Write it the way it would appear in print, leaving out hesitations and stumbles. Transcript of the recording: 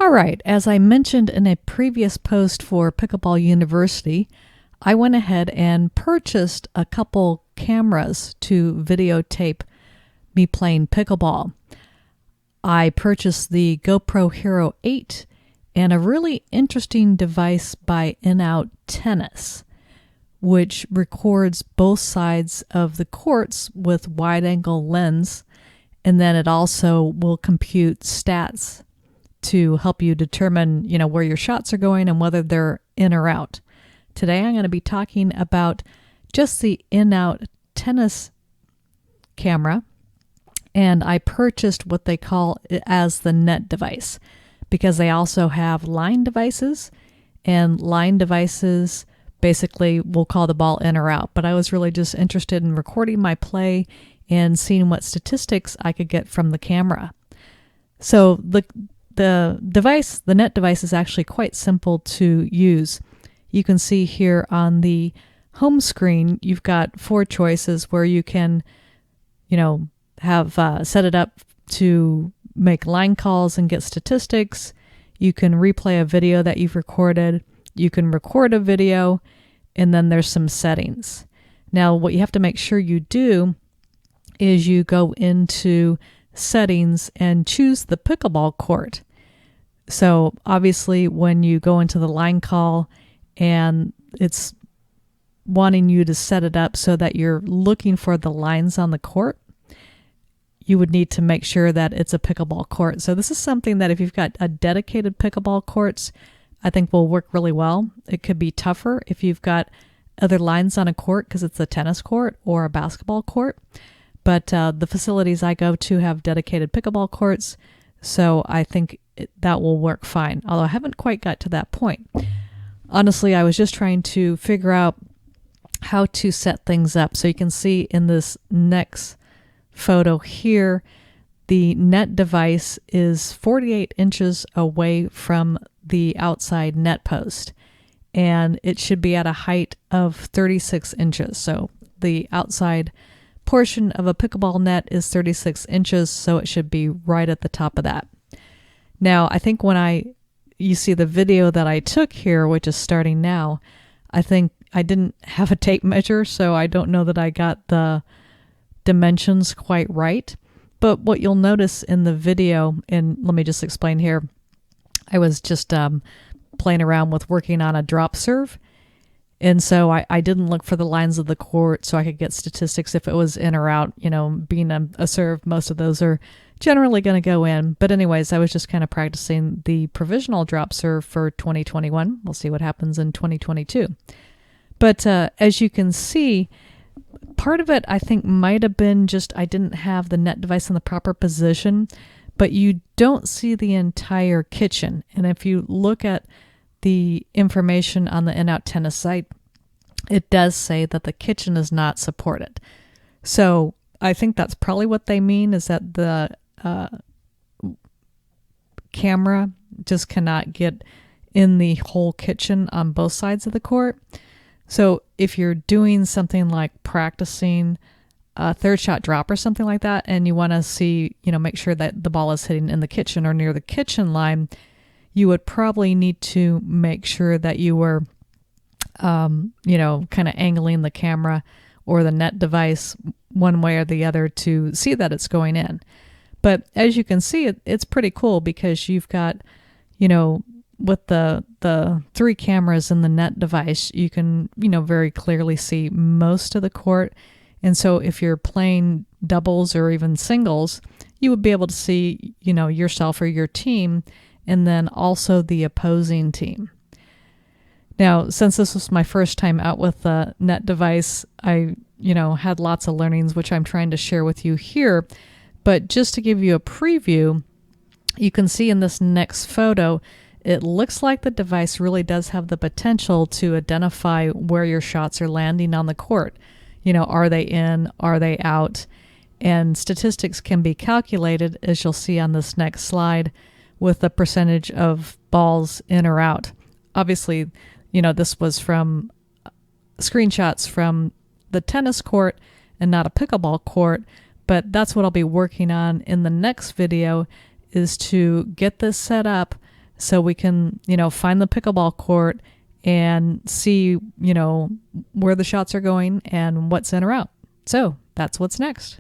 All right, as I mentioned in a previous post for Pickleball University, I went ahead and purchased a couple cameras to videotape me playing pickleball. I purchased the GoPro Hero 8 and a really interesting device by In-Out Tennis, which records both sides of the courts with wide-angle lens, and then it also will compute stats to help you determine, where your shots are going and whether they're in or out. Today I'm going to be talking about just the In-Out Tennis camera, and I purchased what they call as the net device because they also have line devices, and line devices basically will call the ball in or out. But I was really just interested in recording my play and seeing what statistics I could get from the camera. So the device, the net device, is actually quite simple to use. You can see here on the home screen, you've got 4 choices where you can, have set it up to make line calls and get statistics. You can replay a video that you've recorded. You can record a video, and then there's some settings. Now, what you have to make sure you do is you go into settings and choose the pickleball court. So obviously when you go into the line call and it's wanting you to set it up so that you're looking for the lines on the court, you would need to make sure that it's a pickleball court. So this is something that if you've got a dedicated pickleball courts, I think will work really well. It could be tougher if you've got other lines on a court because it's a tennis court or a basketball court. But the facilities I go to have dedicated pickleball courts, so I think that will work fine, although I haven't quite got to that point. Honestly, I was just trying to figure out how to set things up. So you can see in this next photo here, the net device is 48 inches away from the outside net post, and it should be at a height of 36 inches. So the outside portion of a pickleball net is 36 inches, so it should be right at the top of that. Now, I think when you see the video that I took here, which is starting now, I think I didn't have a tape measure, so I don't know that I got the dimensions quite right. But what you'll notice in the video, and let me just explain here, I was just playing around with working on a drop serve. And so I didn't look for the lines of the court so I could get statistics if it was in or out. Being a serve, most of those are generally going to go in. But anyways, I was just kind of practicing the provisional drop serve for 2021. We'll see what happens in 2022. But as you can see, part of it I think might have been just I didn't have the net device in the proper position, but you don't see the entire kitchen. And if you look at the information on the In-Out Tennis site, it does say that the kitchen is not supported. So I think that's probably what they mean, is that the camera just cannot get in the whole kitchen on both sides of the court. So if you're doing something like practicing a third shot drop or something like that, and you want to see, make sure that the ball is hitting in the kitchen or near the kitchen line, you would probably need to make sure that you were, kind of angling the camera or the net device one way or the other to see that it's going in. But as you can see, it's pretty cool because you've got, with the 3 cameras in the net device, you can, very clearly see most of the court. And so if you're playing doubles or even singles, you would be able to see, yourself or your team, and then also the opposing team. Now, since this was my first time out with the net device, I, had lots of learnings, which I'm trying to share with you here. But just to give you a preview, you can see in this next photo, it looks like the device really does have the potential to identify where your shots are landing on the court. Are they in? Are they out? And statistics can be calculated, as you'll see on this next slide, with the percentage of balls in or out. Obviously, this was from screenshots from the tennis court and not a pickleball court, but that's what I'll be working on in the next video, is to get this set up so we can, find the pickleball court and see, where the shots are going and what's in or out. So that's what's next.